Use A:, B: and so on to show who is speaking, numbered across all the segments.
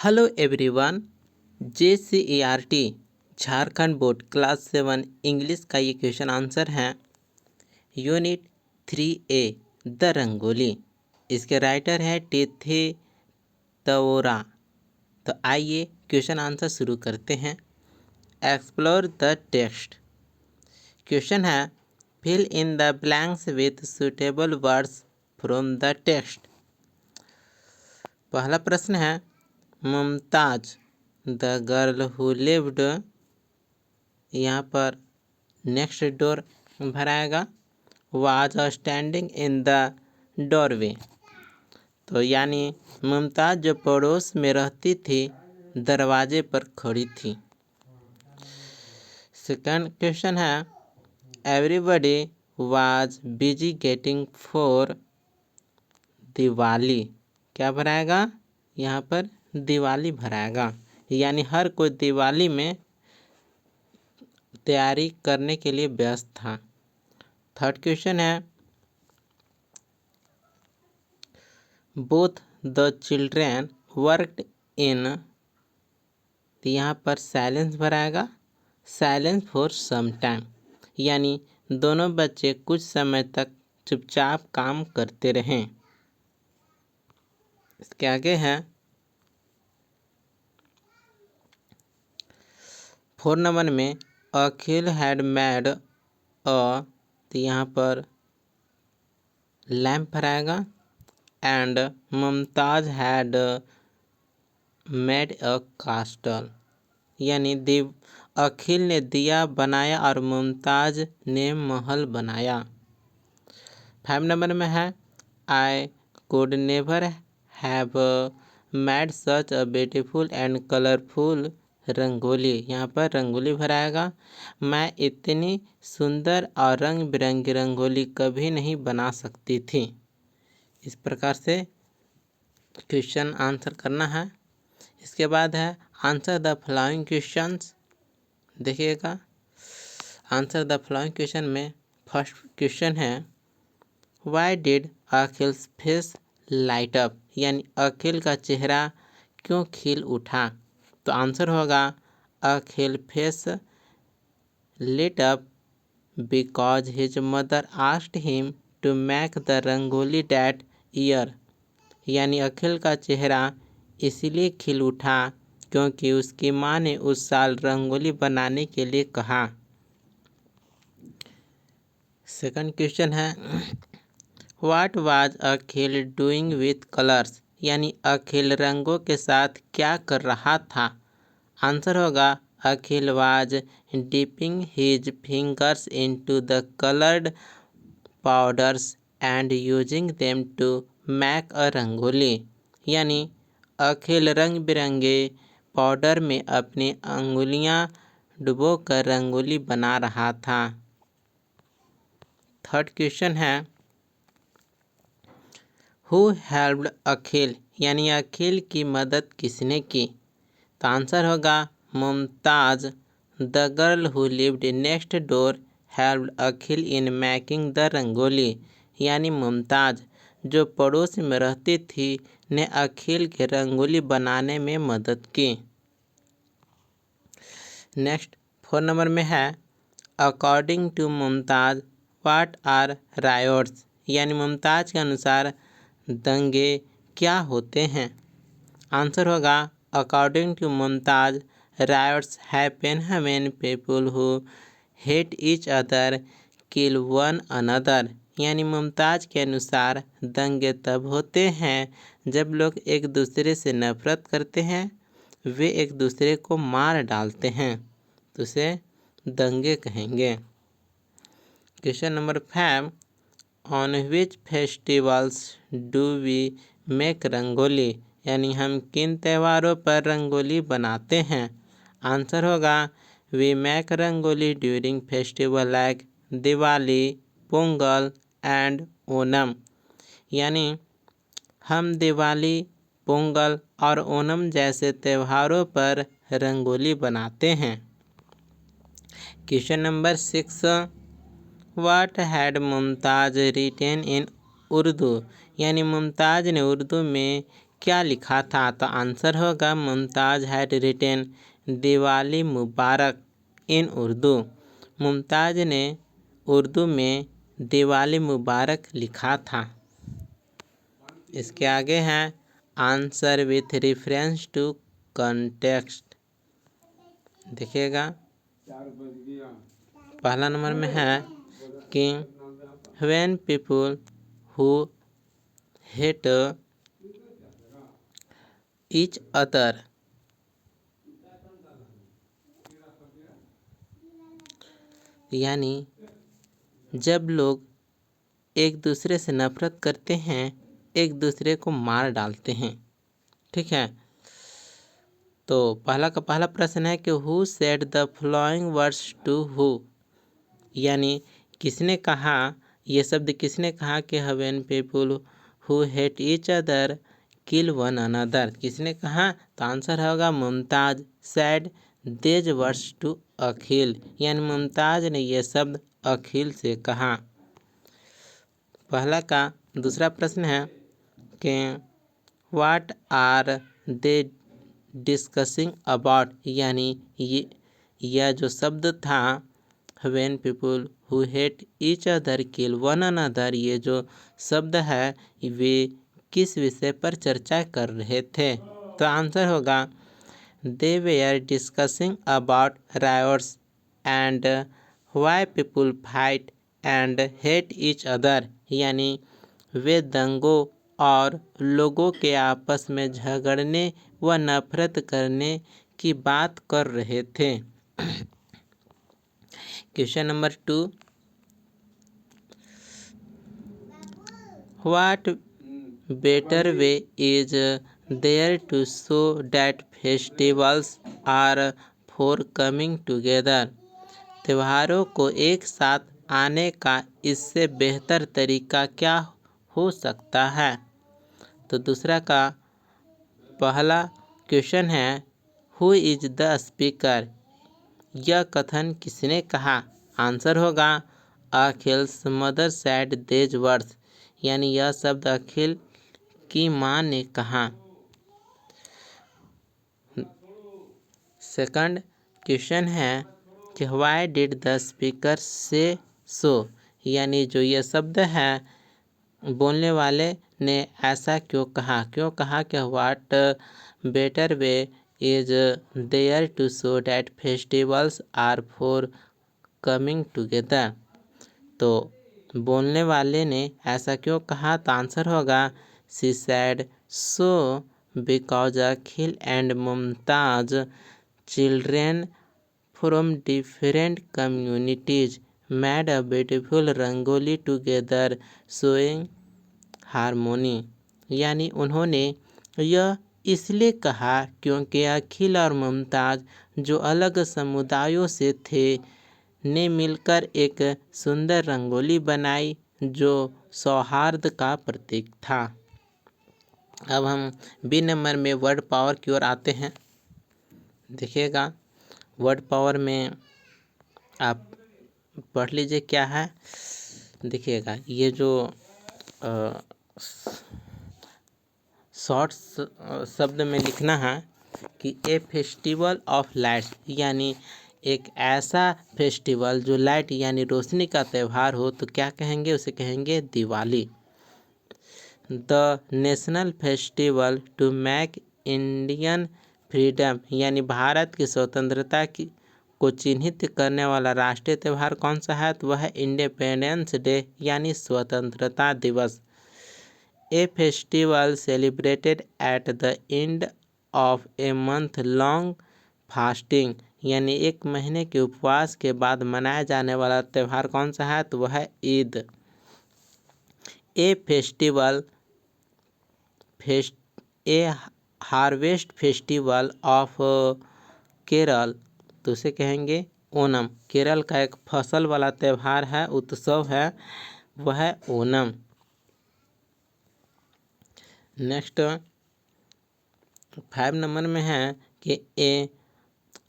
A: Hello everyone. JCERT Jharkhand board class 7 English का ये question answer है। Unit 3A the rangoli. इसके राइटर है टिथी तवोरा। तो आइए क्वेश्चन आंसर शुरू करते हैं। Explore the text. क्वेश्चन है fill in the blanks with suitable words from the text. पहला प्रश्न है Mumtaz the girl who lived, यहाँ पर नेक्स्ट डोर भराएगा। Was standing in the doorway, तो यानी मुमताज जो पड़ोस में रहती थी दरवाजे पर खड़ी थी। सेकंड क्वेश्चन है everybody was busy getting for Diwali. क्या भराएगा? यहाँ पर दिवाली भराएगा, यानी हर कोई दिवाली में तैयारी करने के लिए व्यस्त था। थर्ड क्वेश्चन है both the children worked in, तो यहाँ पर साइलेंस भराएगा। साइलेंस फॉर सम टाइम, यानी दोनों बच्चे कुछ समय तक चुपचाप काम करते रहें। इसके आगे है 4 नंबर में अखिल हैड मेड तो यहाँ पर लैम्प भराएगा। And Mumtaz had made a castle, यानी अखिल ने दिया बनाया और मुमताज ने महल बनाया। 5 नंबर में है I could never have made such a beautiful and colourful rangoli. यहाँ पर रंगोली भराएगा। मैं इतनी सुंदर और रंग बिरंगी रंगोली कभी नहीं बना सकती थी। इस प्रकार से क्वेश्चन आंसर करना है। इसके बाद है आंसर द फॉलोइंग क्वेश्चंस। देखिएगा आंसर द फॉलोइंग क्वेश्चन में फर्स्ट क्वेश्चन है why did Akhil's face light up, यानी अखिल का चेहरा क्यों खिल उठा। तो आंसर होगा अखिल face lit up because his mother asked him to make the rangoli that year, यानी अखिल का चेहरा इसलिए खिल उठा क्योंकि उसकी माँ ने उस साल रंगोली बनाने के लिए कहा। सेकंड क्वेश्चन है what was Akhil doing with colours, यानी अखिल रंगों के साथ क्या कर रहा था। आंसर होगा Akhil was dipping his fingers into the coloured powders and using them to make a rangoli, यानी अखिल रंग बिरंगे पाउडर में अपनी अंगुलियां डुबोकर रंगोली बना रहा था। थर्ड क्वेश्चन है हु हेल्प्ड अखिल, यानी अखिल की मदद किसने की। तो आंसर होगा Mumtaz the girl who lived next door helped Akhil in making the rangoli, यानी मुमताज जो पड़ोस में रहती थी ने अखिल के रंगोली बनाने में मदद की। नेक्स्ट 4 नंबर में है according to Mumtaz what are riots, यानी मुमताज के अनुसार दंगे क्या होते हैं। आंसर होगा according to Mumtaz riots happen when people who hate each other kill one another, यानी मुमताज के अनुसार दंगे तब होते हैं जब लोग एक दूसरे से नफरत करते हैं, वे एक दूसरे को मार डालते हैं, तो उसे दंगे कहेंगे। Question number 5 on which festivals do we make rangoli, यानी हम किन त्योहारों पर रंगोली बनाते हैं। आंसर होगा we make rangoli during festival like Diwali, Pongal and Onam, यानी हम दिवाली, पोंगल और ओनम जैसे त्योहारों पर रंगोली बनाते हैं। Question number 6 what had Mumtaz written in Urdu, यानी मुमताज ने उर्दू में क्या लिखा था? तो आंसर होगा मुमताज़ हैड रिटेन दिवाली मुबारक इन उर्दू। मुमताज़ ने उर्दू में दिवाली मुबारक लिखा था। इसके आगे हैं answer with reference to context. देखिएगा पहला नंबर में है कि when people who hate each other, यानी जब लोग एक दूसरे से नफरत करते हैं, एक दूसरे को मार डालते हैं। ठीक है, तो पहला का पहला प्रश्न है कि who said the following words to who, यानी किसने कहा, ये शब्द किसने कहा कि when people who hate each other kill one another, किसने कहा? तो आंसर होगा Mumtaz said these words to Akhil, यानी मुमताज़ ने ये शब्द अखिल से कहा। पहला का दूसरा प्रश्न है कि what are they discussing about, यानी यह जो शब्द था when people who hate each other kill one another, ये जो शब्द है वे किस विषय पर चर्चा कर रहे थे? तो आंसर होगा they were discussing about riots and why people fight and hate each other, यानी वे दंगों और लोगों के आपस में झगड़ने व नफरत करने की बात कर रहे थे। Question number 2, what better way is there to show that festivals are for coming together, त्योहारों को एक साथ आने का इससे बेहतर तरीका क्या हो सकता है? तो दूसरा का पहला क्वेश्चन है हु इज द स्पीकर, यह कथन किसने कहा? आंसर होगा अखिल्स मदर सैड देज वर्ड्स, यानी यह शब्द अखिल की माँ ने कहा। सेकंड क्वेश्चन है कि व्हाई डिड द स्पीकर से सो, यानी जो ये शब्द है बोलने वाले ने ऐसा क्यों कहा? क्यों कहा कि what better way is there to show that festivals are for coming together, तो बोलने वाले ने ऐसा क्यों कहा? तो आंसर होगा she sad so because Akhil and Mumtaz children from different communities made a beautiful rangoli together showing harmony, यानी उन्होंने यह इसलिए कहा क्योंकि अखिल और मुमताज जो अलग समुदायों से थे ने मिलकर एक सुंदर रंगोली बनाई जो सौहार्द का प्रतीक था। अब हम बी नंबर में वर्ड पावर की ओर आते हैं। देखिएगा वर्ड पावर में आप पढ़ लीजिए क्या है। देखिएगा ये जो शॉर्ट्स शब्द में लिखना है कि ए फेस्टिवल ऑफ लाइट्स, यानी एक ऐसा फेस्टिवल जो लाइट यानी रोशनी का त्यौहार हो, तो क्या कहेंगे? उसे कहेंगे Diwali. The national festival to make Indian freedom, यानी भारत की स्वतंत्रता की को चिन्हित करने वाला राष्ट्रीय त्यौहार कौन सा है? तो वह है इंडिपेंडेंस डे, यानी स्वतंत्रता दिवस। ए festival celebrated at the end of a month long fasting, यानी एक महीने के उपवास के बाद मनाया जाने वाला त्यौहार कौन सा है? तो वह है ईद। ए festival A harvest festival of Kerala, तो उसे कहेंगे ओनम। केरल का एक फसल वाला त्यौहार है, उत्सव है, वह है ओनम। नेक्स्ट 5 नंबर में है कि ए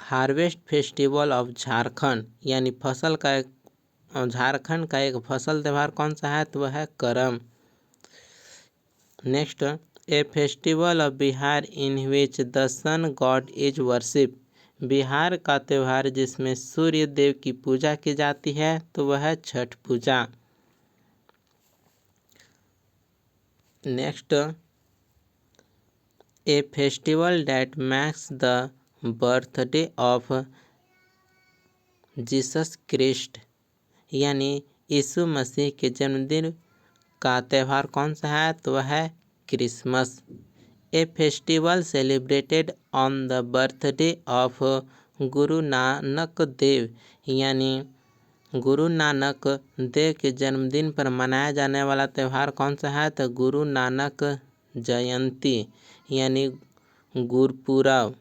A: हार्वेस्ट फेस्टिवल ऑफ झारखंड, यानी फसल का एक झारखंड का एक फसल त्यौहार कौन सा है? तो वह है Karam. Next a festival of Bihar in which the sun god is worship. Bihar का त्यौहार जिसमें सूर्य देव की पूजा की जाती है तो वह है Chhath Puja. Next, a festival that marks the birthday of Jesus Christ, यानी यीशु मसीह के जन्मदिन का त्यौहार कौन सा है तो वह है Christmas. A festival celebrated on the birthday of Guru Nanak Dev, यानी गुरु नानक देव के जन्मदिन पर मनाया जाने वाला त्यौहार कौन सा है तो गुरु नानक जयंती यानी गुरपुरब।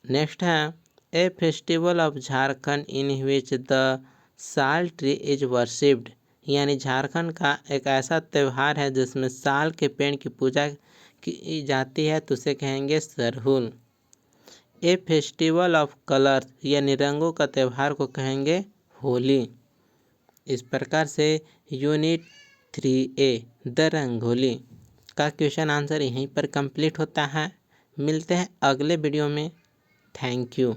A: नेक्स्ट है ए festival of Jharkhand in which the साल ट्री इज वर्शिप्ड, यानी झारखंड का एक ऐसा त्यौहार है जिसमें साल के पेड़ की पूजा की जाती है तो उसे कहेंगे सरहुल। ए फेस्टिवल ऑफ कलर्स, यानी रंगों का त्यौहार को कहेंगे होली। इस प्रकार से यूनिट 3A द रंगोली का क्वेश्चन आंसर यहीं पर कंप्लीट होता है। मिलते हैं अगले वीडियो में। Thank you.